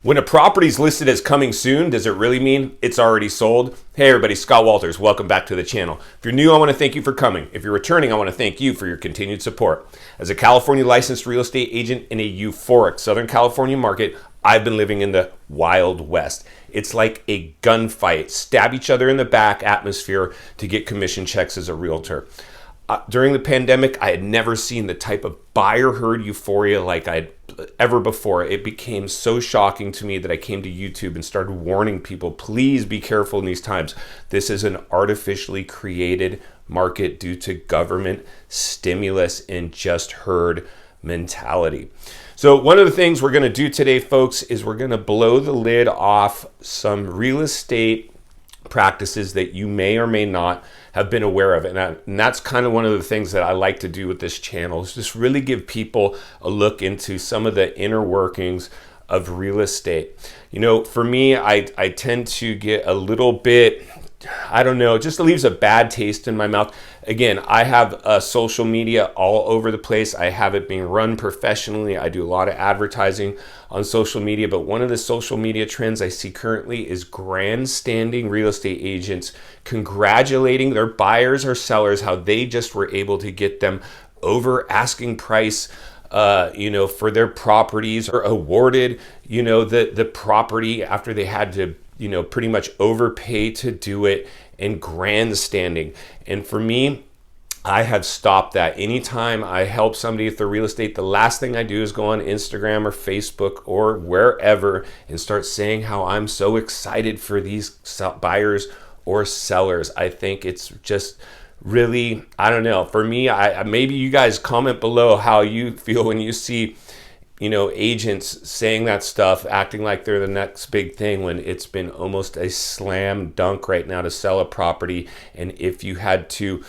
When a property is listed as coming soon, does it really mean it's already sold? Hey everybody, Scott Walters. Welcome back to the channel. If you're new, I want to thank you for coming. If you're returning, I want to thank you for your continued support. As a California licensed real estate agent in a euphoric Southern California market, I've been living in the Wild West. It's like a gunfight, stab each other in the back atmosphere to get commission checks as a realtor. During the pandemic, I had never seen the type of buyer herd euphoria like I'd ever before. It became so shocking to me that I came to YouTube and started warning people, please be careful in these times. This is an artificially created market due to government stimulus and just herd mentality. So one of the things we're going to do today, folks, is we're going to blow the lid off some real estate practices that you may or may not have been aware of. And that's kind of one of the things that I like to do with this channel, is just really give people a look into some of the inner workings of real estate. You know, for me, I tend to get a little bit, I don't know, it just leaves a bad taste in my mouth. Again, I have social media all over the place. I have it being run professionally. I do a lot of advertising on social media, but one of the social media trends I see currently is grandstanding real estate agents congratulating their buyers or sellers how they just were able to get them over asking price for their properties, or awarded, the property after they had to, pretty much overpay to do it, and grandstanding. And for me, I have stopped that. Anytime I help somebody with their real estate, the last thing I do is go on Instagram or Facebook or wherever and start saying how I'm so excited for these buyers or sellers. I think it's just really, I don't know. For me, maybe you guys comment below how you feel when you see agents saying that stuff, acting like they're the next big thing, when it's been almost a slam dunk right now to sell a property. And if you had to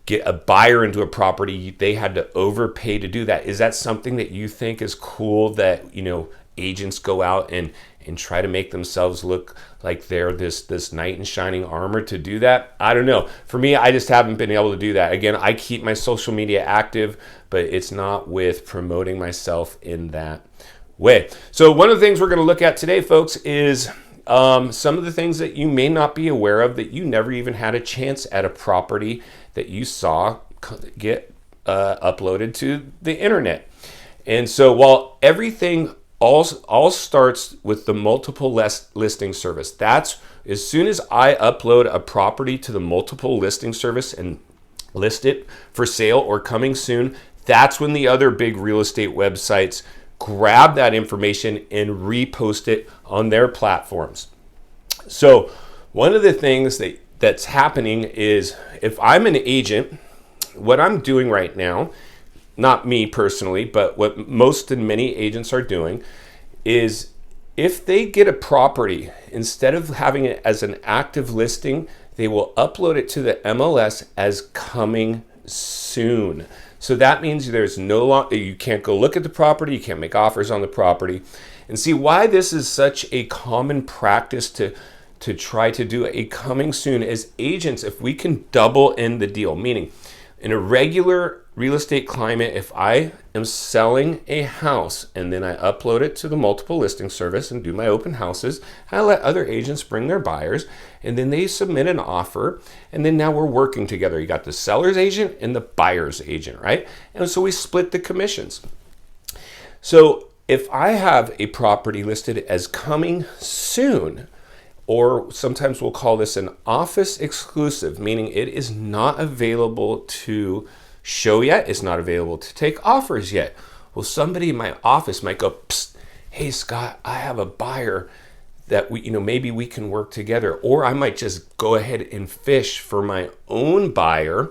get a buyer into a property, they had to overpay to do that. Is that something that you think is cool, that agents go out and try to make themselves look like they're this knight in shining armor to do that? I don't know. For me, I just haven't been able to do that. Again, I keep my social media active, but it's not with promoting myself in that way. So one of the things we're going to look at today, folks, is some of the things that you may not be aware of, that you never even had a chance at a property that you saw get uploaded to the internet. And so while everything all starts with the multiple listing service. That's as soon as I upload a property to the multiple listing service and list it for sale or coming soon, that's when the other big real estate websites grab that information and repost it on their platforms. So one of the things that's happening is, if I'm an agent, what I'm doing right now, not me personally, but what most and many agents are doing, is if they get a property, instead of having it as an active listing, they will upload it to the MLS as coming soon. So that means there's no longer, you can't go look at the property, you can't make offers on the property. And see why this is such a common practice to try to do a coming soon as agents. If we can double in the deal, meaning in a regular real estate climate, if I am selling a house and then I upload it to the multiple listing service and do my open houses, I let other agents bring their buyers, and then they submit an offer, and then now we're working together. You got the seller's agent and the buyer's agent, right? And so we split the commissions. So if I have a property listed as coming soon, or sometimes we'll call this an office exclusive, meaning it is not available to show yet, it's not available to take offers yet. Well, somebody in my office might go, psst, hey Scott, I have a buyer that maybe we can work together. Or I might just go ahead and fish for my own buyer.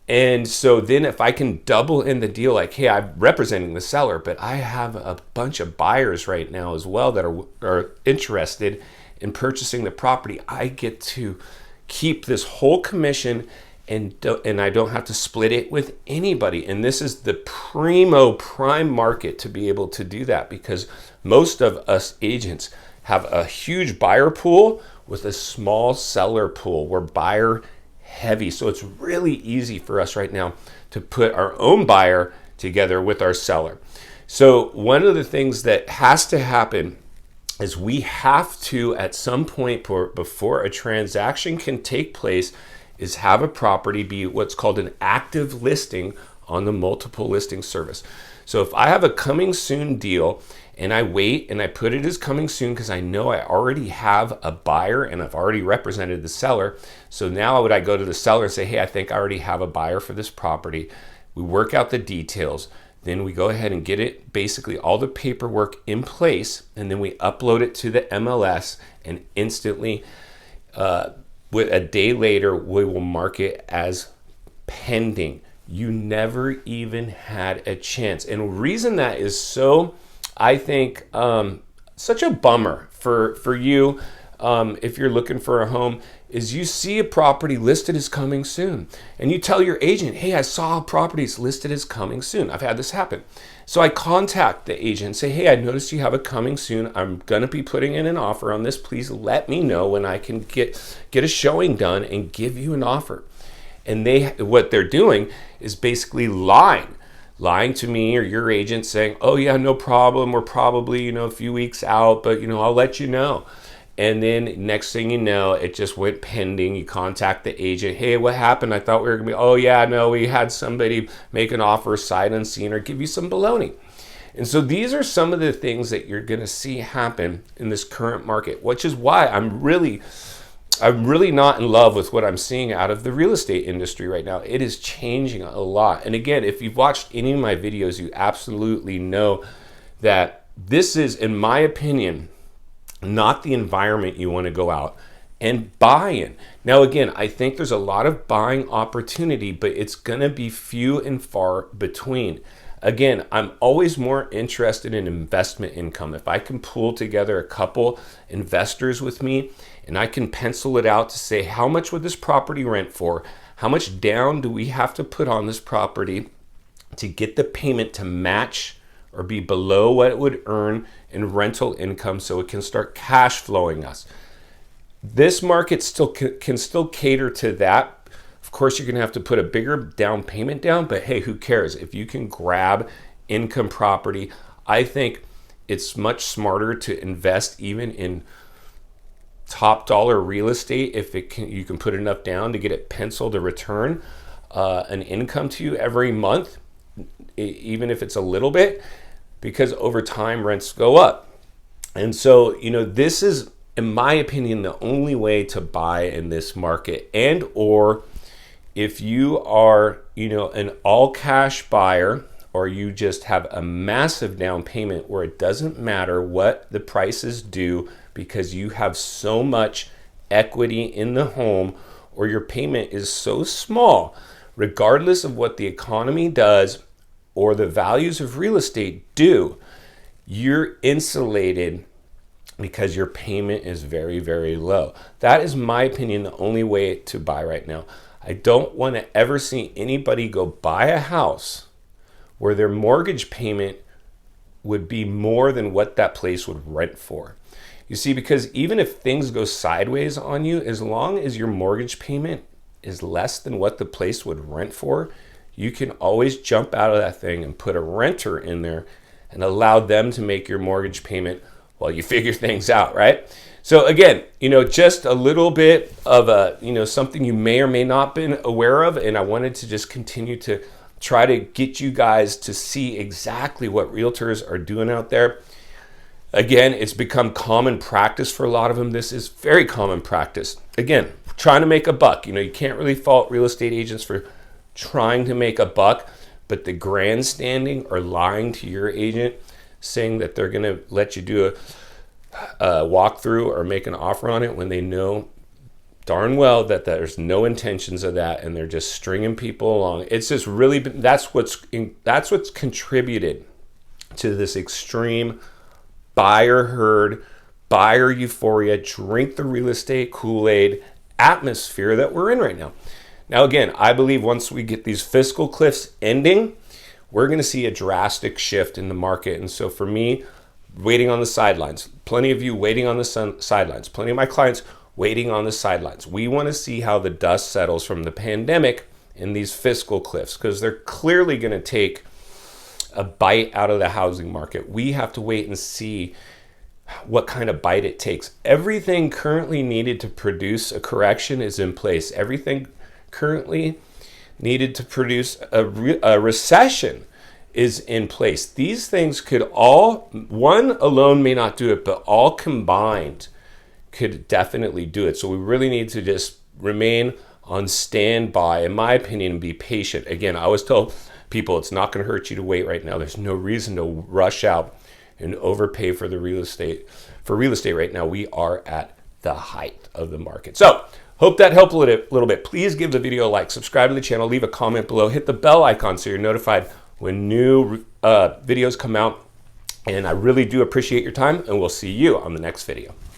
And so then if I can double in the deal, like, hey, I'm representing the seller, but I have a bunch of buyers right now as well that are interested in purchasing the property, I get to keep this whole commission, and I don't have to split it with anybody. And this is the prime market to be able to do that, because most of us agents have a huge buyer pool with a small seller pool. We're buyer heavy. So it's really easy for us right now to put our own buyer together with our seller. So one of the things that has to happen is we have to, at some point before a transaction can take place, is have a property be what's called an active listing on the multiple listing service. So if I have a coming soon deal and I wait and I put it as coming soon because I know I already have a buyer and I've already represented the seller. So now would I go to the seller and say, hey, I think I already have a buyer for this property. We work out the details. Then we go ahead and get it, basically all the paperwork in place, and then we upload it to the MLS, and instantly, with a day later, we will mark it as pending. You never even had a chance. And the reason that is so, I think, such a bummer for you, if you're looking for a home, is you see a property listed as coming soon and you tell your agent, hey, I saw a property is listed as coming soon. I've had this happen. So I contact the agent and say, hey, I noticed you have a coming soon. I'm going to be putting in an offer on this. Please let me know when I can get a showing done and give you an offer. And what they're doing is basically lying to me or your agent, saying, oh yeah, no problem. We're probably, a few weeks out, but I'll let you know. And then next thing you know, it just went pending. You contact the agent. Hey, what happened? I thought we were going to be, oh yeah, no, we had somebody make an offer sight unseen or give you some baloney. And so these are some of the things that you're going to see happen in this current market, which is why I'm really not in love with what I'm seeing out of the real estate industry right now. It is changing a lot. And again, if you've watched any of my videos, you absolutely know that this is, in my opinion, not the environment you want to go out and buy in. Now, again, I think there's a lot of buying opportunity, but it's going to be few and far between. Again, I'm always more interested in investment income. If I can pull together a couple investors with me and I can pencil it out to say, how much would this property rent for? How much down do we have to put on this property to get the payment to match or be below what it would earn in rental income so it can start cash flowing us? This market still can still cater to that. Of course, you're going to have to put a bigger down payment down, but hey, who cares? If you can grab income property, I think it's much smarter to invest even in top dollar real estate if you can put enough down to get it penciled to return an income to you every month, even if it's a little bit, because over time rents go up. And so, this is, in my opinion, the only way to buy in this market. And or if you are, an all cash buyer, or you just have a massive down payment where it doesn't matter what the prices do because you have so much equity in the home, or your payment is so small, regardless of what the economy does or the values of real estate do, you're insulated because your payment is very, very low. That is, my opinion, the only way to buy right now. I don't want to ever see anybody go buy a house where their mortgage payment would be more than what that place would rent for. You see, because even if things go sideways on you, as long as your mortgage payment is less than what the place would rent for, you can always jump out of that thing and put a renter in there and allow them to make your mortgage payment while you figure things out, right? So again, just a little bit of something you may or may not been aware of, and I wanted to just continue to try to get you guys to see exactly what realtors are doing out there. Again, it's become common practice for a lot of them. This is very common practice. Again, trying to make a buck. You can't really fault real estate agents for trying to make a buck, but the grandstanding or lying to your agent, saying that they're going to let you do a walkthrough or make an offer on it when they know darn well that there's no intentions of that and they're just stringing people along. It's just really that's what's contributed to this extreme buyer herd, buyer euphoria, drink the real estate Kool-Aid atmosphere that we're in right now. Now, again, I believe once we get these fiscal cliffs ending, we're going to see a drastic shift in the market. And so for me, waiting on the sidelines, plenty of you waiting on the sidelines, plenty of my clients waiting on the sidelines. We want to see how the dust settles from the pandemic and these fiscal cliffs, because they're clearly going to take a bite out of the housing market. We have to wait and see what kind of bite it takes. Everything currently needed to produce a correction is in place. Everything currently needed to produce a recession is in place. These things could all, one alone may not do it, but all combined could definitely do it. So we really need to just remain on standby, in my opinion, and be patient. Again, I always tell people it's not going to hurt you to wait right now. There's no reason to rush out and overpay for the real estate. For real estate right now, we are at the height of the market. So hope that helped a little bit. Please give the video a like, subscribe to the channel, leave a comment below, hit the bell icon so you're notified when new videos come out. And I really do appreciate your time, and we'll see you on the next video.